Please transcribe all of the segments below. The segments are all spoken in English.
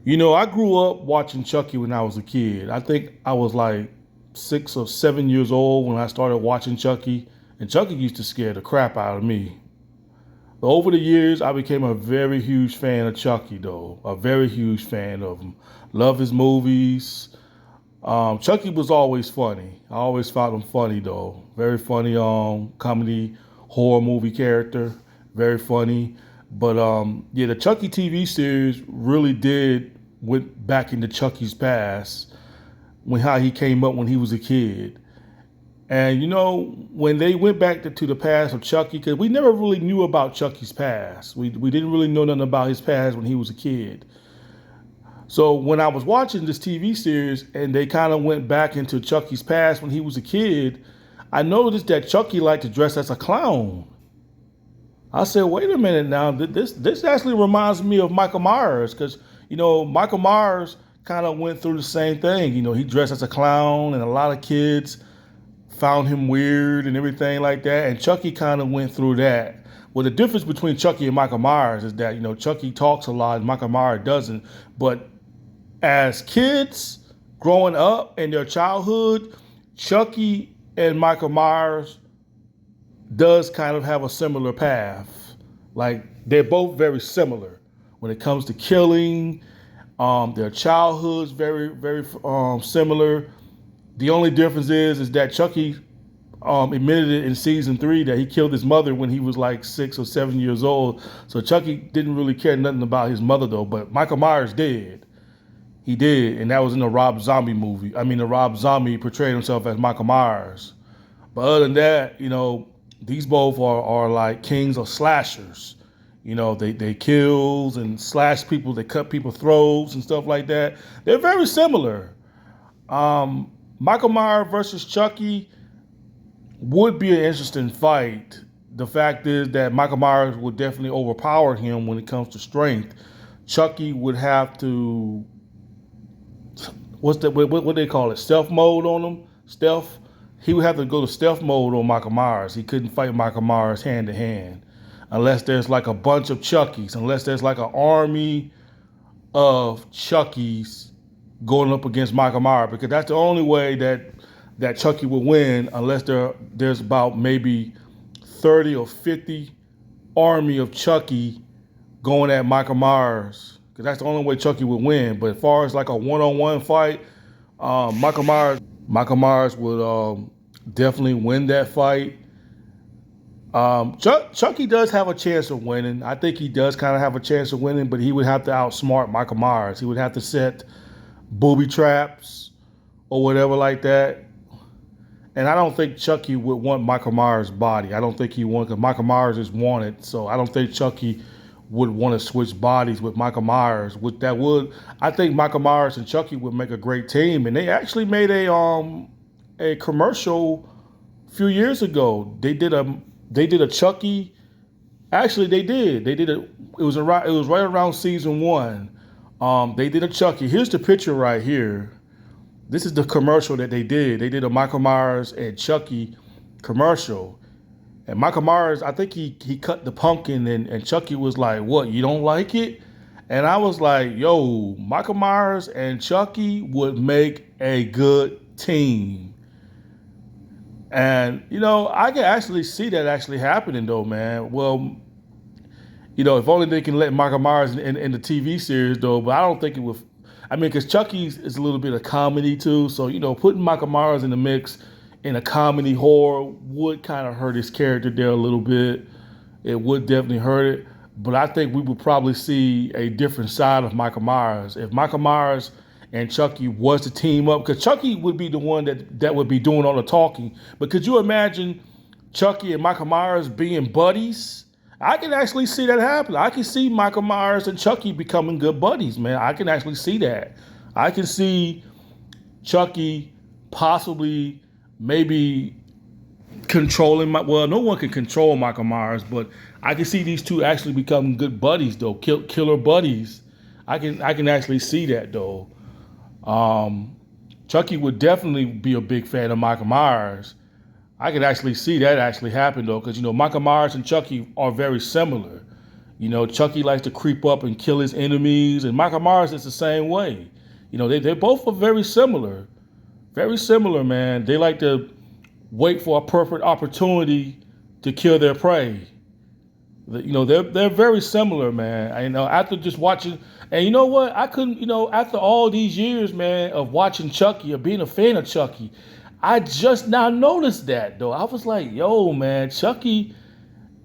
I grew up watching Chucky when I was a kid. I think I was like 6 or 7 years old when I started watching Chucky, and Chucky used to scare the crap out of me. But over the years, I became a very huge fan of Chucky, though. A very huge fan of him. Love his movies. Chucky was always funny. I always found him funny, though. Very funny comedy horror movie character. Very funny. But yeah, the Chucky TV series really did went back into Chucky's past when how he came up when he was a kid. And when they went back to the past of Chucky, because we never really knew about Chucky's past. We didn't really know nothing about his past when he was a kid. So when I was watching this TV series and they kind of went back into Chucky's past when he was a kid, I noticed that Chucky liked to dress as a clown. I said, wait a minute now, this actually reminds me of Michael Myers, because Michael Myers kind of went through the same thing. He dressed as a clown, and a lot of kids found him weird and everything like that. And Chucky kind of went through that. Well, the difference between Chucky and Michael Myers is that Chucky talks a lot and Michael Myers doesn't. But as kids growing up in their childhood, Chucky and Michael Myers does kind of have a similar path. Like, they're both very similar when it comes to killing. Their childhoods very, very similar. The only difference is that Chucky admitted it in season 3 that he killed his mother when he was like 6 or 7 years old. So Chucky didn't really care nothing about his mother, though. But Michael Myers did. He did, and that was in the Rob Zombie movie. I mean, the Rob Zombie portrayed himself as Michael Myers. But other than that, these both are like kings of slashers. They kills and slash people. They cut people's throats and stuff like that. They're very similar. Michael Myers versus Chucky would be an interesting fight. The fact is that Michael Myers would definitely overpower him when it comes to strength. Chucky would have to, what do they call it? Stealth mode on him? Stealth? He would have to go to stealth mode on Michael Myers. He couldn't fight Michael Myers hand to hand unless there's like a bunch of Chuckies, unless there's like an army of Chuckies going up against Michael Myers, because that's the only way that Chucky would win, unless there's about maybe 30 or 50 army of Chucky going at Michael Myers, because that's the only way Chucky would win. But as far as like a one-on-one fight, Michael Myers would definitely win that fight. Chucky does have a chance of winning. I think he does kind of have a chance of winning, but he would have to outsmart Michael Myers. He would have to set booby traps or whatever like that. And I don't think Chucky would want Michael Myers' body. I don't think he would, because Michael Myers is wanted. So I don't think Chucky would want to switch bodies with Michael Myers. I think Michael Myers and Chucky would make a great team. And they actually made a commercial a few years ago. They did a Chucky. Actually, they did. It was right around season 1. They did a Chucky. Here's the picture right here. This is the commercial that they did. They did a Michael Myers and Chucky commercial. And Michael Myers, I think he cut the pumpkin, and Chucky was like, "What, you don't like it?" And I was like, yo, Michael Myers and Chucky would make a good team. And, I can actually see that actually happening, though, man. Well, if only they can let Michael Myers in the TV series, though. But I don't think it would. I mean, because Chucky is a little bit of comedy, too. So, putting Michael Myers in the mix in a comedy horror would kind of hurt his character there a little bit. It would definitely hurt it. But I think we would probably see a different side of Michael Myers. If Michael Myers and Chucky was to team up, because Chucky would be the one that would be doing all the talking. But could you imagine Chucky and Michael Myers being buddies? I can actually see that happen. I can see Michael Myers and Chucky becoming good buddies, man. I can actually see that. I can see Chucky possibly maybe controlling no one can control Michael Myers, but I can see these two actually becoming good buddies, though, killer buddies. I can actually see that, though. Chucky would definitely be a big fan of Michael Myers. I could actually see that actually happen, though, because Michael Myers and Chucky are very similar. Chucky likes to creep up and kill his enemies, and Michael Myers is the same way. They both are very similar, man. They like to wait for a perfect opportunity to kill their prey. They're very similar, man. After just watching, and you know what? I couldn't, after all these years, man, of watching Chucky or being a fan of Chucky, I just now noticed that though. I was like, yo, man, Chucky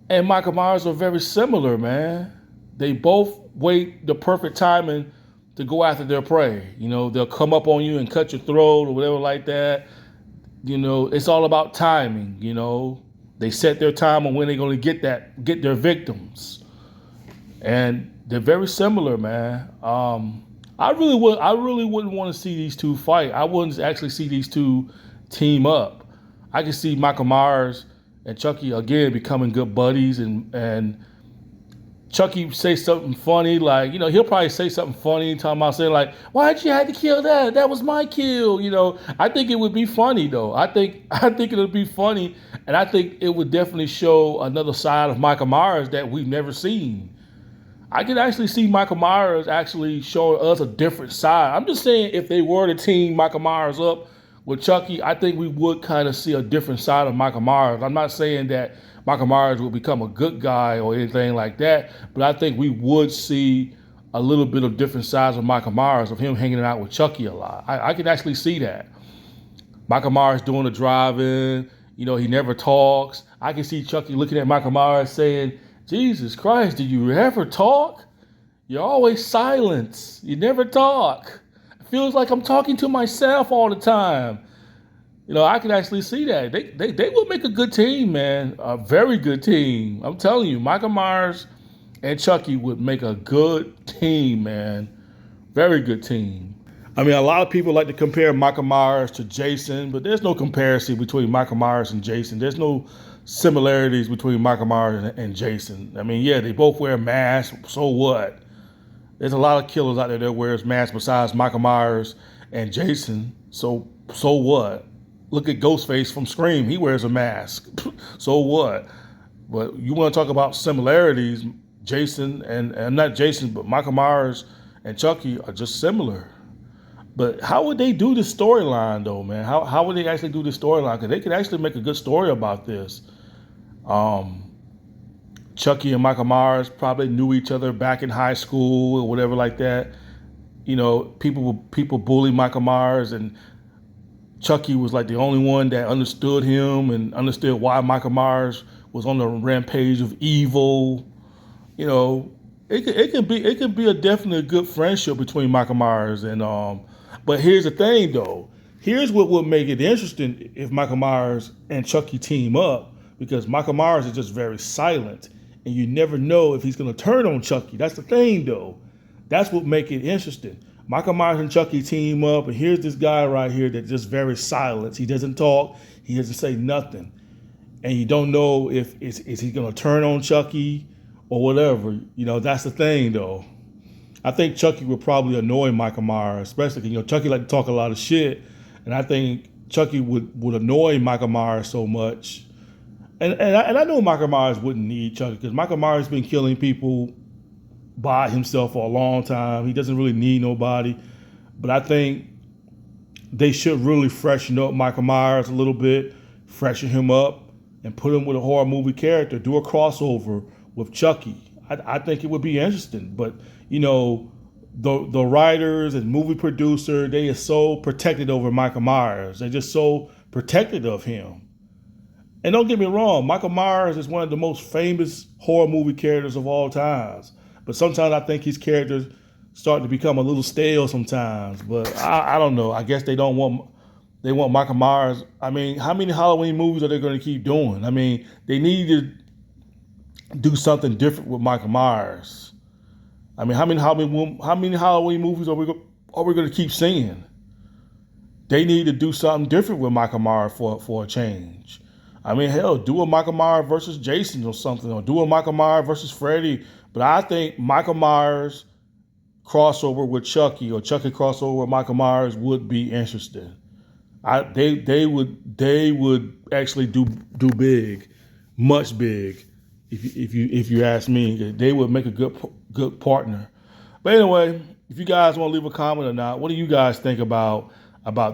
and Michael Myers are very similar, man. They both wait the perfect timing to go after their prey. They'll come up on you and cut your throat or whatever like that. It's all about timing. They set their time on when they're going to get their victims, and they're very similar, man. I really wouldn't want to see these two fight. I wouldn't actually see these two team up. I can see Michael Myers and Chucky again becoming good buddies, and Chucky say something funny, like, he'll probably say something funny, talking about saying like, why'd you have to kill that? That was my kill. I think it would be funny though. I think it'll be funny, and I think it would definitely show another side of Michael Myers that we've never seen. I can actually see Michael Myers actually showing us a different side. I'm just saying, if they were to team Michael Myers up with Chucky, I think we would kind of see a different side of Michael Myers. I'm not saying that Michael Myers will become a good guy or anything like that, but I think we would see a little bit of different sides of Michael Myers, of him hanging out with Chucky a lot. I can actually see that. Michael Myers doing the driving, he never talks. I can see Chucky looking at Michael Myers saying, Jesus Christ, do you ever talk? You're always silent. You never talk. It feels like I'm talking to myself all the time. I can actually see that. They will make a good team, man. A very good team. I'm telling you, Michael Myers and Chucky would make a good team, man. Very good team. A lot of people like to compare Michael Myers to Jason, but there's no comparison between Michael Myers and Jason. There's no similarities between Michael Myers and Jason. Yeah, they both wear masks. So what? There's a lot of killers out there that wears masks besides Michael Myers and Jason. So what? Look at Ghostface from Scream. He wears a mask. So what? But you want to talk about similarities, Jason and not Jason, but Michael Myers and Chucky are just similar. But how would they do this storyline, though, man? How would they actually do this storyline? Because they could actually make a good story about this. Chucky and Michael Myers probably knew each other back in high school or whatever like that. People bully Michael Myers, and Chucky was like the only one that understood him and understood why Michael Myers was on the rampage of evil. It could be a definitely good friendship between Michael Myers and But here's the thing though. Here's what would make it interesting if Michael Myers and Chucky team up, because Michael Myers is just very silent, and you never know if he's going to turn on Chucky. That's the thing though. That's what make it interesting. Michael Myers and Chucky team up, and here's this guy right here that's just very silent. He doesn't talk. He doesn't say nothing. And you don't know if is he going to turn on Chucky or whatever. That's the thing, though. I think Chucky would probably annoy Michael Myers, especially because, Chucky like to talk a lot of shit. And I think Chucky would annoy Michael Myers so much. And I know Michael Myers wouldn't need Chucky, because Michael Myers has been killing people by himself for a long time. He doesn't really need nobody. But I think they should really freshen up Michael Myers a little bit, freshen him up, and put him with a horror movie character. Do a crossover with Chucky. I think it would be interesting. But, the writers and movie producer, they are so protected over Michael Myers. They're just so protected of him. And don't get me wrong, Michael Myers is one of the most famous horror movie characters of all times. But sometimes I think his characters start to become a little stale sometimes. But I don't know. I guess they want Michael Myers. How many Halloween movies are they going to keep doing? They need to do something different with Michael Myers. How many Halloween movies are we going to keep seeing? They need to do something different with Michael Myers for a change. Hell, do a Michael Myers versus Jason or something, or do a Michael Myers versus Freddy. But I think Michael Myers crossover with Chucky, or Chucky crossover with Michael Myers, would be interesting. They would actually do big, much big, If you ask me, they would make a good partner. But anyway, if you guys want to leave a comment or not, what do you guys think about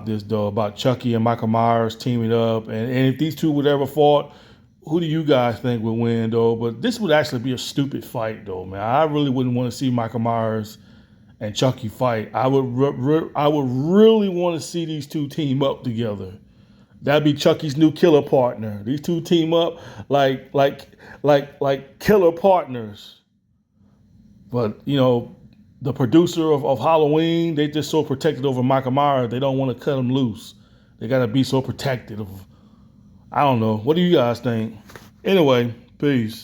this though? About Chucky and Michael Myers teaming up, and if these two would ever fought, who do you guys think would win though? But this would actually be a stupid fight though, man. I really wouldn't want to see Michael Myers and Chucky fight. I would really want to see these two team up together. That'd be Chucky's new killer partner. These two team up like killer partners. But the producer of Halloween, they just so protected over Michael Myers, they don't want to cut him loose. They gotta be so protected of. I don't know. What do you guys think? Anyway, peace.